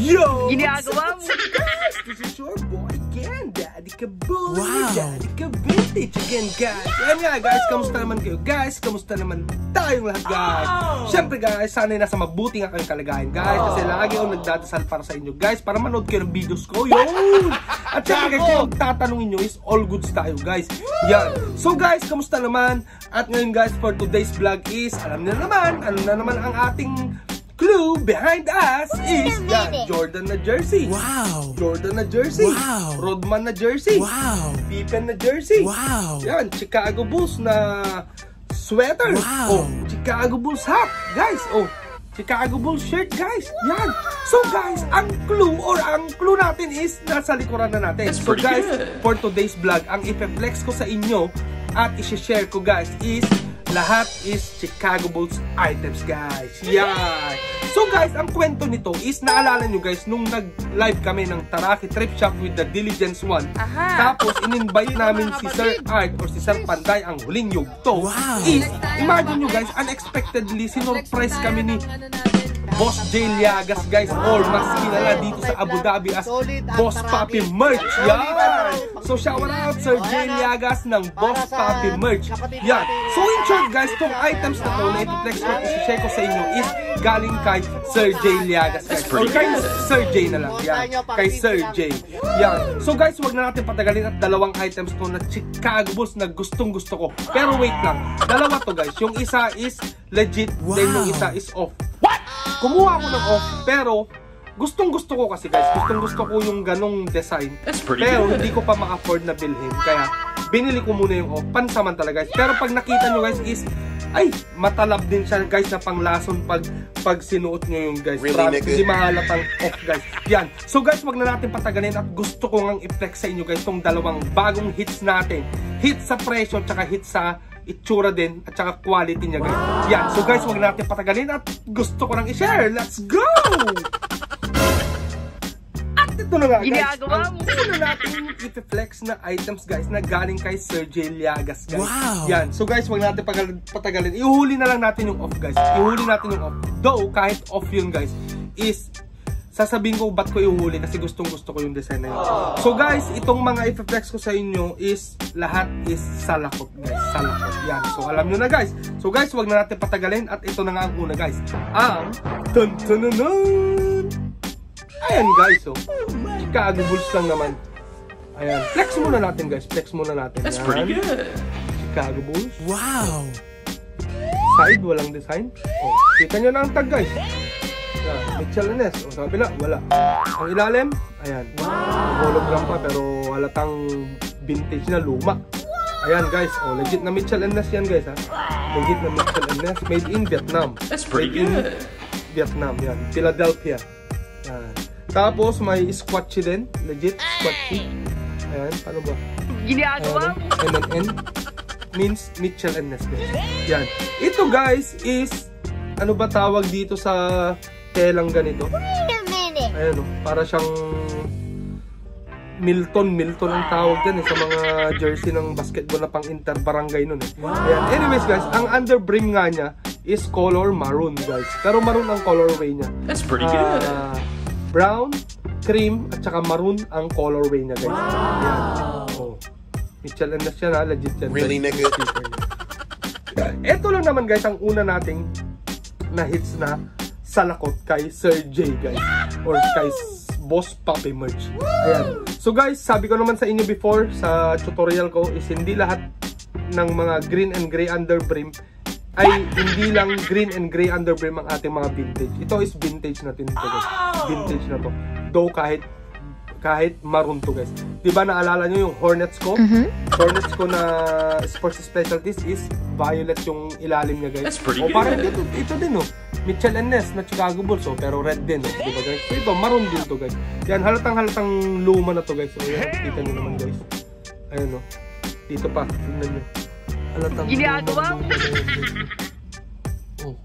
Yo! Ginagawa mo? Guys, this is your boy again, Daddy Kaboom. Wow! Daddy Kavintage again, guys. Yan nga, guys. Kamusta naman kayo, guys? Kamusta naman tayong lahat, guys? Siyempre, guys, sana'y nasa mabuti nga kayong kalagayan, guys. Kasi lagi akong nagdadasal para sa inyo, guys, para manood kayo ng videos ko. Yun! At siyempre, guys, kung tatanungin nyo is all goods tayo, guys. Yan. So, guys, kamusta naman? At ngayon, guys, for today's vlog is, alam niyo naman, ano na naman ang ating clue behind us is yan, Jordan na jersey. Wow! Jordan na jersey. Wow! Rodman na jersey. Wow! Pippen na jersey. Wow! Yan, Chicago Bulls na sweater. Wow! Oh, Chicago Bulls hat, guys. Oh, Chicago Bulls shirt, guys. Yan. So, guys, ang clue natin is nasa likuran na natin. So, guys, for today's vlog, ang ipe-flex ko sa inyo at i-share ko, guys, is lahat is Chicago Bulls items, guys. Yan. So, guys, ang kwento nito is, naalala nyo, guys, nung nag-live kami ng Taraki Trip Shop with the Diligence One. Tapos, in-invite namin si Sir Art or si Sir Panday, ang huling yugto. Wow. Is, imagine nyo, guys, unexpectedly, sinurprise kami ni Boss J Llagas, guys, or mas kilala dito sa Abu Dhabi as Boss Papi Merch. Yan! So, shout out Sir J Llagas ng Boss Papi Merch. Yan. So, in short, guys, itong items na to na ipiplex ko at i-share ko sa inyo is galing kay Sir J Llagas, guys. Or kay Sir J na lang. Yan. Kay Sir J. Yan. So, guys, wag na natin patagalin at dalawang items to na Chicago Bulls na gustong gusto ko. Pero wait lang. Dalawa to, guys. Yung isa is legit, then yung isa is off. Kumuha ako ng off, pero gustong-gusto ko kasi, guys. Gustong-gusto ko yung ganong design. Pero hindi ko pa ma-afford na bilhin. Kaya, binili ko muna yung off. Pansamantala, guys. Pero pag nakita nyo, guys, is, ay, matalab din siya, guys, na panglason pag sinuot nyo yung, guys. Really, hindi mahalatang off, guys. Yan. So, guys, wag na natin patagalin at gusto ko ngang i-flex sa inyo, guys, itong dalawang bagong hits natin. Hit sa presyo, tsaka hit sa itsura din at saka quality niya, guys. Yan. So, guys, wag natin patagalin at gusto ko nang i-share. Let's go! At ito na nga, guys. Ginagawa mo. Ang una natin i-flex na items, guys, na galing kay Sir J Llagas, guys. Wow! Yan. So, guys, wag natin patagalin. Ihuli na lang natin yung off, guys. Ihuli natin yung off. Though, kahit off yun, guys, is sasabihin ko ba't ko ihuli kasi gustong-gusto ko yung design na yun. So, guys, itong mga i-flex ko sa inyo is lahat is salakot, guys. Salakot. Yan. So, alam nyo na, guys. So, guys, wag na natin patagalin at ito na nga ang una, guys. Ang tan-tan-nan! Ayan, guys. So, Chicago Bulls lang naman. Ayan. Flex muna natin, guys. Flex muna natin. That's pretty good. Chicago Bulls. Wow! Side, walang design. Oh, kita nyo na ang tag, guys. Yan, Mitchell & Ness. O, sa kabila, wala. Ang ilalim, ayan. Hologram pa, pero halatang vintage na luma. Ayan, guys. O, legit na Mitchell & Ness yan, guys, ha. Legit na Mitchell & Ness. Made in Vietnam. That's pretty good. Vietnam, yan. Philadelphia. Yan. Tapos, may squatchy din. Legit, squatchy. Ayan, ano ba? Ginagawa mo? N&N means Mitchell & Ness, guys. Yan. Ito, guys, is ano ba tawag dito sa telang ganito? Ayan, oh, para siyang Milton ang tawag dyan sa mga jersey ng basketball na pang inter-barangay nun. Ayan. Anyways, guys, ang underbrim nga niya is color maroon, guys. Pero maroon ang colorway niya. That's pretty good. Brown, cream, at saka maroon ang colorway niya, guys. Ayan. Oh. Mitchell & Ness yan, ha? Legit yan. Really, nigga? Ito lang naman, guys, ang una nating na hits na salakot kay Sir J, guys, or kay Boss Papi Merch. Ayan. So, guys, sabi ko naman sa inyo before sa tutorial ko is hindi lahat ng mga green and gray underbrim ay hindi lang green and gray underbrim ang ating mga vintage. Ito is vintage natin ito, guys. Vintage na to. Though kahit maroon to, guys. Diba naalala nyo yung Hornets ko? Hornets ko na sports specialties is violet yung ilalim niya, guys. That's pretty good. Parang ito din, oh. Mitchell & Ness na Chicago Bulls, oh. Pero red din, oh. Diba, guys? So, ito, maroon din to, guys. Yan, halatang luma na to, guys. So, yan, kita nyo naman, guys. Ayun, oh. Dito pa, tingnan nyo. Halatang Ginagawa mo? Oh.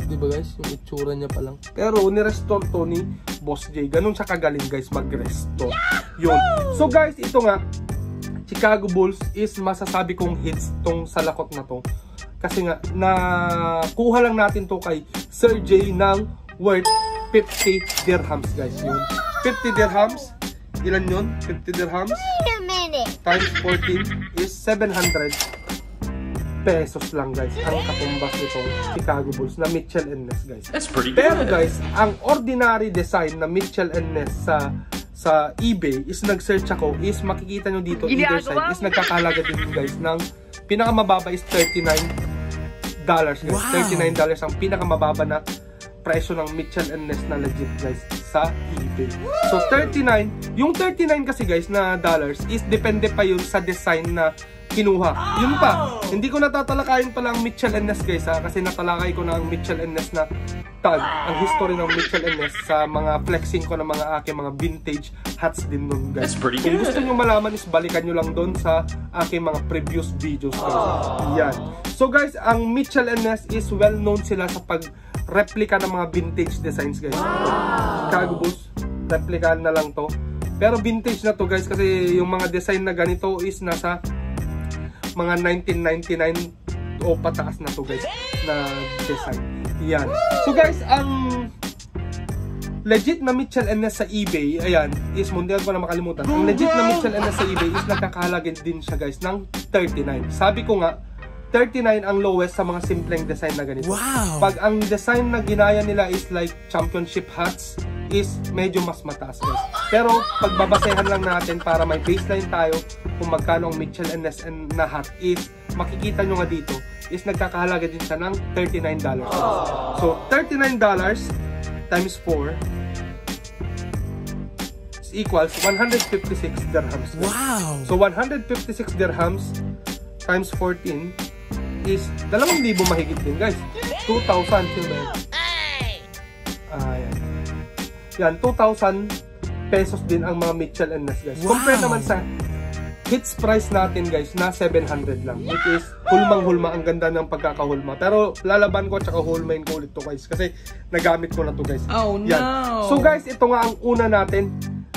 Diba, guys? Yung itsura niya pa lang. Pero, ni-restore to ni Boss J. Ganun siya kagaling, guys, mag-restore. Yun. So, guys, ito nga, Chicago Bulls is masasabi kong hits tong salakot na to. Kasi nga, nakuha lang natin to kay Sir J ng worth 50 dirhams guys. Yung 50 dirhams, ilan yun? 50 dirhams times 14 is 700 pesos lang guys. Ang katumbas nitong Chicago Bulls na Mitchell & Ness guys. That's pretty good. Pero guys, ang ordinary design na Mitchell & Ness sa eBay is nag-search ako, is makikita nyo dito either side is nagkakahalaga din guys ng pinakamababa is $39 guys. Wow. $39 ang pinakamababa na presyo ng Mitchell & Ness na legit guys sa eBay. So 39, yung 39 kasi guys na dollars is depende pa yun sa design na kinuha. Yun pa, hindi ko natatalakayin pala ang Mitchell & Ness guys kasi natalakay ko na ang Mitchell & Ness na tag, ang history ng Mitchell & Ness sa mga flexing ko ng mga aking mga vintage hats din nun guys. Kung gusto nyo malaman is balikan nyo lang doon sa aking mga previous videos guys. Yan. So guys, ang Mitchell & Ness is well known sila sa pag-replica ng mga vintage designs guys. Chicago Bulls, replica na lang to. Pero vintage na to guys kasi yung mga design na ganito is nasa mga 1999 o pataas na to guys na design. Yan. So guys, ang legit na Mitchell & Ness sa eBay, ayan, is mundial ko na makalimutan. Ang legit na Mitchell & Ness sa eBay is nagkakahalaga din siya guys ng 39. Sabi ko nga, 39 ang lowest sa mga simpleng design na ganito. Wow. Pag ang design na ginaya nila is like championship hats, is medyo mas mataas guys. Pero pagbabasehan lang natin para may baseline tayo kung magkano ang Mitchell & Ness na hat is makikita nyo nga dito is nagkakahalaga din siya ng $39 guys. So $39 times 4 is equals 156 dirhams guys. Wow. So 156 dirhams times 14 is 2,000 mahigit din guys. 2,000 yun. Yan, 2,000 pesos din ang mga Mitchell & Ness guys. Wow. Compare naman sa hits price natin guys na 700 lang. Which is hulmang-hulma, ang ganda ng pagkakahulma. Pero lalaban ko at saka hulmain ko ulit to guys. Kasi nagamit ko na to guys. Oh no! Yan. So guys, ito nga ang una natin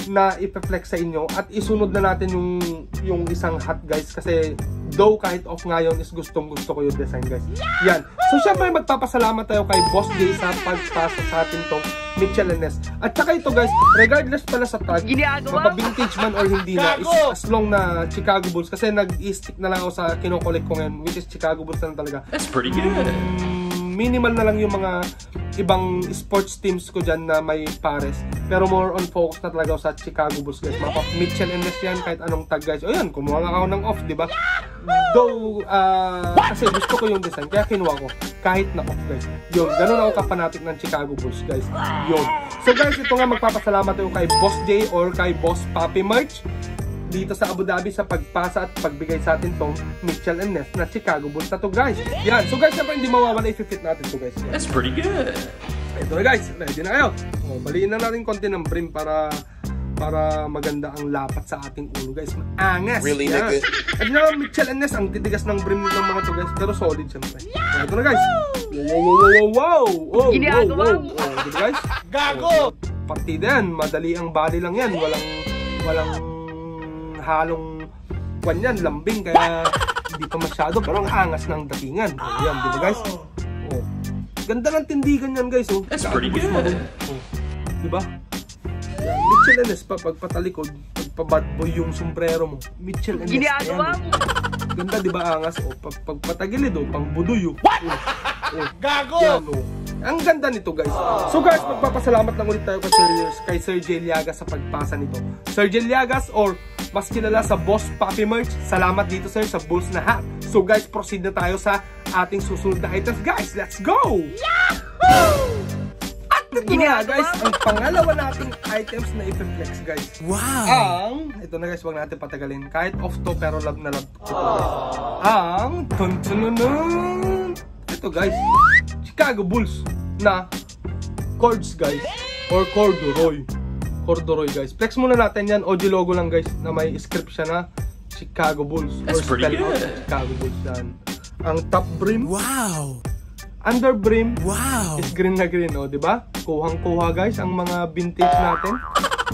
na ipe-flex sa inyo. At isunod na natin yung isang hat guys. Kasi though kahit off ngayon is gustong gusto ko yung design guys. Yan. So syempre magpapasalamat tayo kay Boss Jay sa pagpasa sa atin tong Mitchell & Ness. At saka ito guys, regardless pala sa tag, mapa-vintage man or hindi na, is as long na Chicago Bulls. Kasi nag-stick na lang ako sa kinokollect ko ngayon, which is Chicago Bulls na lang talaga. That's pretty good. Minimal na lang yung mga ibang sports teams ko dyan na may pares. Pero more on focus na talaga ako sa Chicago Bulls guys. Mapa Mitchell & Ness yan, kahit anong tag guys. O yan, kumuha nga ako ng off, diba? Though, kasi gusto ko yung design, kaya kinuha ko. Kahit na off guys. Yun, ganun ako kapanatik ng Chicago Bulls guys. Yun. So guys, ito nga magpapasalamat tayo kay Boss Jay or kay Boss Papi Merch dito sa Abu Dhabi sa pagpasa at pagbigay sa atin tong Mitchell & Ness na Chicago Bulls na to guys. Yan. So guys, syempre hindi mawawala, i-fit natin to guys. Yan. That's pretty good. Ito na guys, ready na kayo. O, baliin na natin konti ng brim para maganda ang lapat sa ating ulo guys. Maangas. Really yan. nigga? At na Mitchell & Ness, ang titigas ng brim ng mga to guys. Pero solid syempre. O, ito na guys. Wow. Ito guys. Gago! Partida yan. Madali ang bali lang yan. Walang halong yan, lambing, kaya hindi pa masyado, pero ang angas ng datingan. Ayan, di ba guys? Oh. Ganda ng tindigan yan guys. Oh. That's pretty good. Oh. Di ba? Mitchell & Ness pa, pagpatalikod, pagpabad boy yung sombrero mo. Mitchell & Ness. Ginagawa mo. Ganda, di ba angas? Oh, pagpatagilid, oh, pang budoy. Oh. Gago! Yan, oh. Ang ganda nito guys. So guys, magpapasalamat lang ulit tayo kay Sir Jay Liagas sa pagpasa nito. Sir Jay Liagas or mas kilala sa Boss Papi Merch. Salamat dito sir sa Bulls na hat. So guys, proceed na tayo sa ating susunod na items guys. Let's go! Yahoo! At ito na guys, ang pangalawa nating items na i-flex guys. Wow! Ito na guys, wag natin patagalin. Kahit off to pero love na love ito guys. Ang tuntununun! Ito guys, Chicago Bulls na cords guys, or corduroy guys. Flex muna natin yan, audio logo lang guys, na may script siya na Chicago Bulls. That's or spell out Chicago Bulls yan. Ang top brim, wow. Under brim, wow, is green na green, oh, di ba? Kuhang-kuha guys ang mga vintage natin.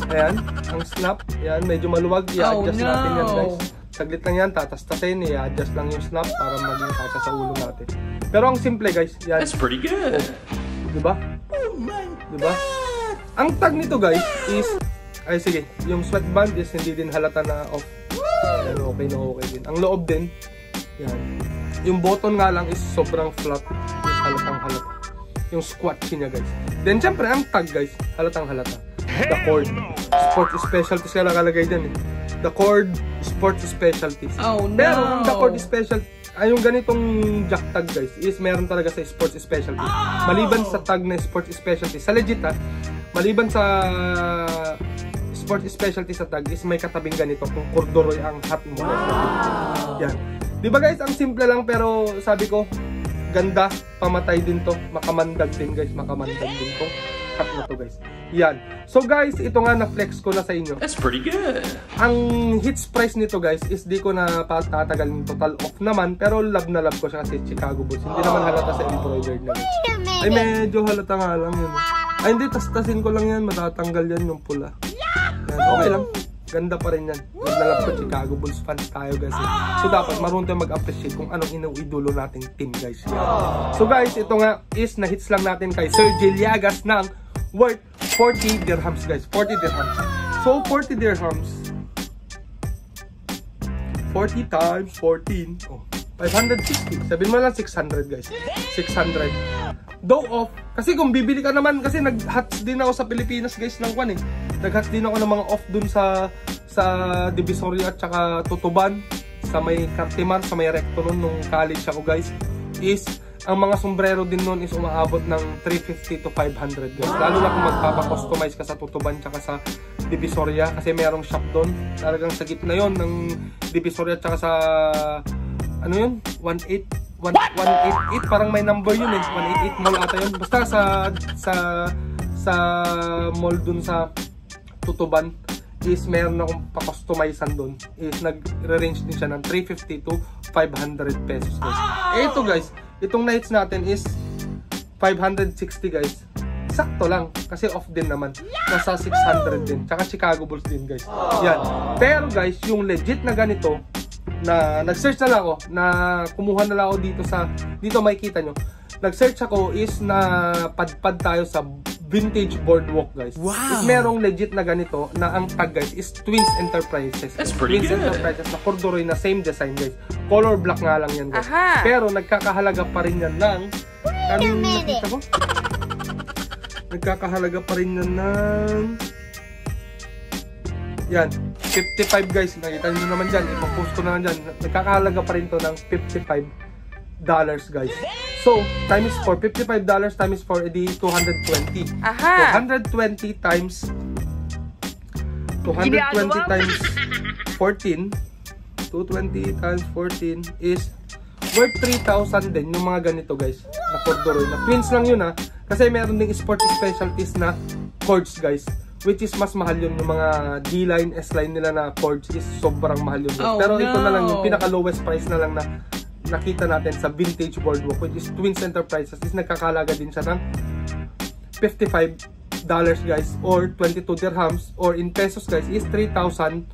Ayan, ang snap, yan, medyo maluwag, i-adjust natin yan guys. Saglit lang yan, tatastasin, i-adjust lang yung snap para maging kasya sa ulo natin. Pero ang simple guys, yan. That's pretty good. Oh, diba? Diba? Ang tag nito guys is, ay sige, yung sweatband is hindi din halata na off. Yan, okay na okay din. Ang loob din, yan. Yung button nga lang is sobrang flat. Is halatang halata. Yung squatchy niya guys. Then syempre, ang tag guys, halatang halata. The cord. Sport specialties kaya nakalagay dyan eh. The cord, sport specialties. Oh no! Pero ang the cord specialties, ay yung ganitong jack tag guys, is meron talaga sa sports specialties. Maliban sa tag na sports specialties, sa legit ha, maliban sa sports specialties sa tag, is may katabing ganito kung corduroy ang hat mo. Yan. Diba guys, ang simple lang pero sabi ko, ganda, pamatay din to, makamandag din guys, makamandag din to hat na to guys. Yan. So guys, ito nga na-flex ko na sa inyo. That's pretty good. Ang hits price nito guys is di ko na patatagal total off naman, pero love na love ko siya kasi Chicago Bulls. Hindi naman halata sa embroidered na guys. Ay medyo halata nga lang yun. Ay hindi, tas-tasin ko lang yan, matatanggal yan yung pula. Yan, okay lang. Ganda pa rin yan. Love na love ko, Chicago Bulls fans tayo guys. So dapat marunong tayo mag-appreciate kung anong inuidolo nating team guys. So guys, ito nga is na hits lang natin kay Sir Jiliagas ng worth 40 dirhams guys. 40 dirhams. So 40 dirhams, 40 times 14, oh, 560. Sabihin mo lang 600 guys. 600. Though off, kasi kung bibili ka naman, kasi nag-hats din ako sa Pilipinas guys ng kwan eh. Nag-hats din ako ng mga off dun sa Divisoria at saka Tutuban, sa may Cartimar, sa may Recto nun nung college ako guys. Is ang mga sombrero din nun is umaabot ng 350 to 500 guys. Lalo na kung magpapa-customize ka sa Tutuban tsaka sa Divisoria, kasi merong shop doon. Talagang sa gitna yon ng Divisoria tsaka sa ano yun? 188, parang may number yun eh. 188 mall ata yun. Basta sa mall dun sa Tutuban is meron akong pa-customizean doon. Is nag-range din siya ng 350 to 500 pesos guys. Eh ito guys, itong nights natin is 560 guys. Sakto lang kasi off din naman. Nasa 600 din. Tsaka Chicago Bulls din guys. Yan. Pero guys, yung legit na ganito na nag-search na lang ako, na kumuha na lang ako dito makikita nyo. Nag-search ako is na padpad tayo sa Vintage Boardwalk guys. Wow. Is merong legit na ganito na ang tag guys is Twins Enterprises. That's pretty Twins good. Enterprises na corduroy na same design guys. Color black nga lang yan guys. Aha. Pero nagkakahalaga pa rin yan ng anong nakita ko? Nagkakahalaga pa rin yan ng yan, 55 guys. Nakita nyo naman dyan, ipapost ko na dyan. Nagkakahalaga pa rin to ng $55 guys. So, times 4, $55 times 4, edi 220. Aha. 220 times 14, 220 times 14 is worth 3,000 din yung mga ganito guys, na corduroy. Na twins lang yun ha, kasi meron ding sport specialties na cords guys, which is mas mahal yun. Yung mga D-line, S-line nila na cords is sobrang mahal yun guys. Oh, pero ito no. na lang yung pinaka lowest price na lang na nakita natin sa Vintage Boardwalk, which is Twins Enterprises, is nagkakalaga din siya ng $55 guys, or 22 dirhams, or in pesos guys is 3,080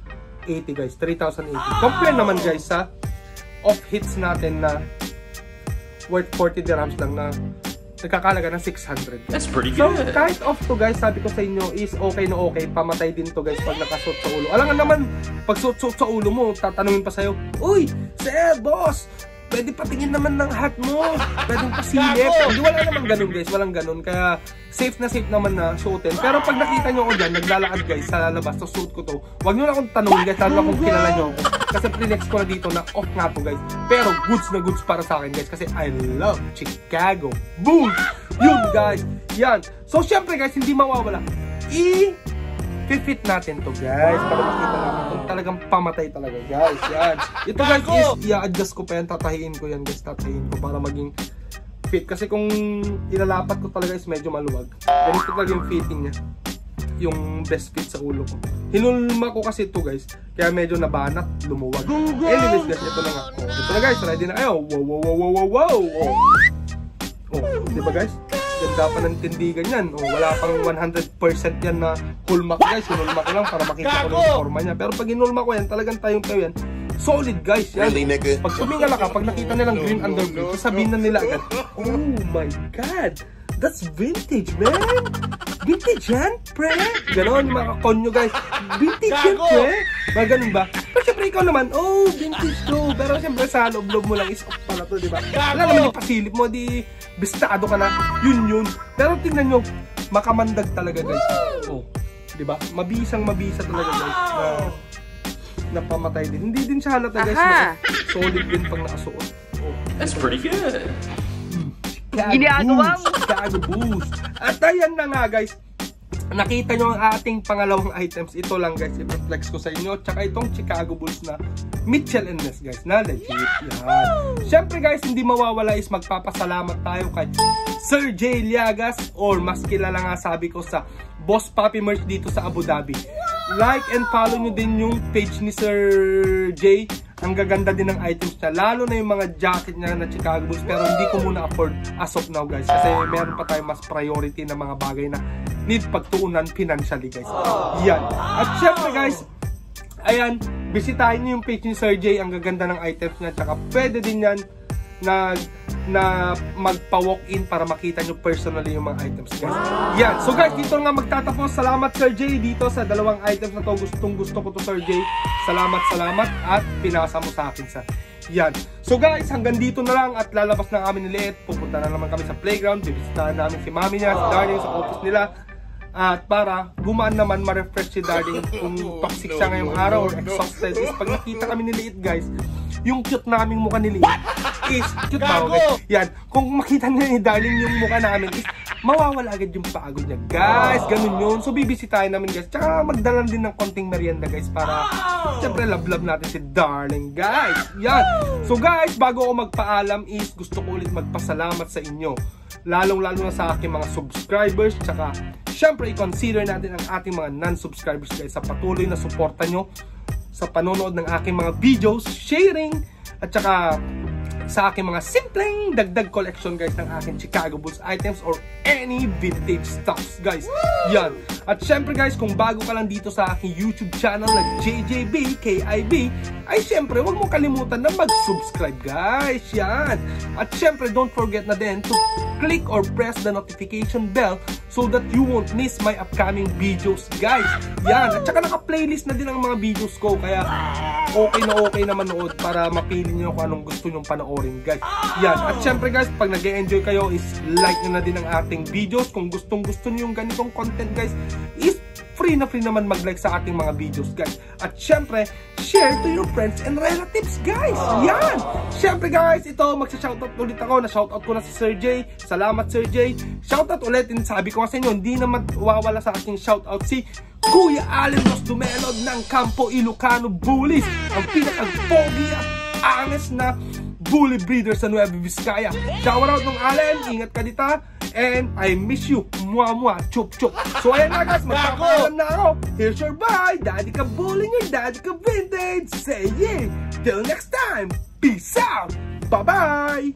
guys, 3,080. Compare naman guys sa off hits natin na worth 40 dirhams lang na nagkakalaga ng 600 guys. That's pretty So good. kahit off to guys, sabi ko sa inyo is okay na okay, pamatay din to guys pag nakasuot sa ulo. Alam nga naman, pag suot sa ulo mo, tatanungin pa sa'yo, uy, sir, boss, pwede patingin naman ng hat mo, pwedeng pasilip. Hindi, wala naman ganun guys, walang ganun. Kaya safe naman na suotin. Pero pag nakita nyo ako dyan, naglalakad guys sa labas, so suot ko to, huwag nyo na akong tanungin guys, lalo na kung kilala nyo ako. Kasi pre-next ko na dito na off nga to guys. Pero goods na goods para sa akin guys, kasi I love Chicago Bulls. Yun guys, yan. So syempre guys, hindi mawawala, i-fit natin to guys, para makita natin kung talagang pamatay talaga guys. Yan. Ito guys is, i-adjust ko pa yan, tatahiin ko yan guys, tatahiin ko para maging fit. Kasi kung ilalapat ko talaga is medyo maluwag. Ganito talaga yung fitting niya, yung best fit sa ulo ko. Hinulma ko kasi ito guys, kaya medyo nabanat, lumuwag. Anyways guys, ito na nga. Oh, ito na guys, ready na kayo. Wow. Oh, di ba guys? Ganda pa ng tindigan yan. Oh, wala pang 100% yan na hulma ko guys. Hinulma ko lang para makita ko yung forma niya. Pero pag hinulma ko yan, talagang tayong-tayo yan. Solid guys yan. Pag tumingala ka, pag nakita nilang green underblade, sasabihin na nila agad, oh my god, that's vintage man. vintage yan, pre. Ganon yung mga konyo, guys. Vintage yan, Gago! pre. Mga ganun ba? Pero syempre ikaw naman, oh, vintage to. Pero syempre sa loob-loob mo lang is off pala to, di ba? Wala naman yung pasilip mo, di bistado ka na. Yun. Pero tingnan nyo, makamandag talaga, guys. Oh, di ba? Mabisa talaga, guys. Na pamatay din. Hindi din siya halata, guys. Aha. Solid din pang nakasuot. Oh. That's pretty good. Ginagawa mo. Chicago Boost. At ayan na nga, guys. Nakita nyo ang ating pangalawang items. Ito lang, guys. I-flex ko sa inyo. Tsaka itong Chicago Bulls na Mitchell & Ness, guys. Na legit. Yan. Siyempre, guys, hindi mawawala is magpapasalamat tayo kay Sir Jay Liagas, or mas kilala nga sabi ko sa Boss Papi Merch dito sa Abu Dhabi. Like and follow nyo din yung page ni Sir Jay. Ang gaganda din ng items niya. Lalo na yung mga jacket niya na Chicago Bulls. Pero hindi ko muna afford as of now, guys. Kasi meron pa tayong mas priority na mga bagay na need pagtuunan financially, guys. Yan. At syempre, guys, ayan, bisitahin niyo yung page ni Sir Jay. Ang gaganda ng items niya. Tsaka pwede din yan na magpa-walk-in para makita nyo personally yung mga items, guys. Yan. So guys, dito nga magtatapos. Salamat Sir Jay dito sa dalawang items na to. Gusto ko to, Sir Jay. Salamat at pinasa mo sa akin, sir. Yan. So guys, hanggang dito na lang at lalabas na kami ni Liet. Pupunta na naman kami sa playground. Bibisitahan namin si mami niya, si Darling sa office nila. At para gumaan naman, ma-refresh si Darling kung toxic siya ngayong araw or exhausted. Is pag nakita kami ni Liet, guys, yung cute naming mukha ni Liet is cute ba, guys? Yan. Kung makita niya ni Darling yung mukha namin is mawawala agad yung pagod niya, guys. Ganun yun. So bibisitahin namin, guys. Tsaka magdalan din ng konting merienda, guys, para siyempre love natin si Darling, guys. Yan. So guys, bago ako magpaalam is gusto ko ulit magpasalamat sa inyo. Lalong-lalo na sa aking mga subscribers. Tsaka siyempre i-consider natin ang ating mga non-subscribers, guys, sa patuloy na suporta nyo sa panonood ng aking mga videos, sharing, at saka sa aking mga simpleng dagdag collection, guys, ng aking Chicago Bulls items or any vintage stuffs, guys. Yan. At syempre, guys, kung bago ka lang dito sa aking YouTube channel na JJB KIB, ay syempre, huwag mo kalimutan na mag-subscribe, guys. Yan. At syempre, don't forget na din to click or press the notification bell so that you won't miss my upcoming videos, guys. Yan. At saka naka-playlist na din ang mga videos ko, kaya okay na manood para mapili nyo kung anong gusto nyong panoorin, guys. Yan. At syempre, guys, pag nag-e-enjoy kayo is like nyo na din ang ating videos. Kung gustong-gusto nyo yung ganitong content, guys, is free naman mag-like sa ating mga videos, guys. At syempre, share to your friends and relatives, guys. Yan. Syempre, guys, ito, magsa-shoutout ulit ako. Na-shoutout ko na si Sir Jay. Salamat, Sir Jay. Shoutout ulit. Sabi ko sa inyo, hindi na mawawala sa ating shoutout si Kuya Allen Los Dumelod ng Campo Ilocano Bullies. Ang pinaka-pogi at angas na bully breeder sa Nueva Vizcaya. Shout out ng Allen. Ingat ka dito. And I miss you. Mwah, chup. So ayan na, guys, magpapaalam na ako. Here's your bye. Daddy ka bullying or daddy ka vintage. Say yeah. Till next time. Peace out. Bye-bye.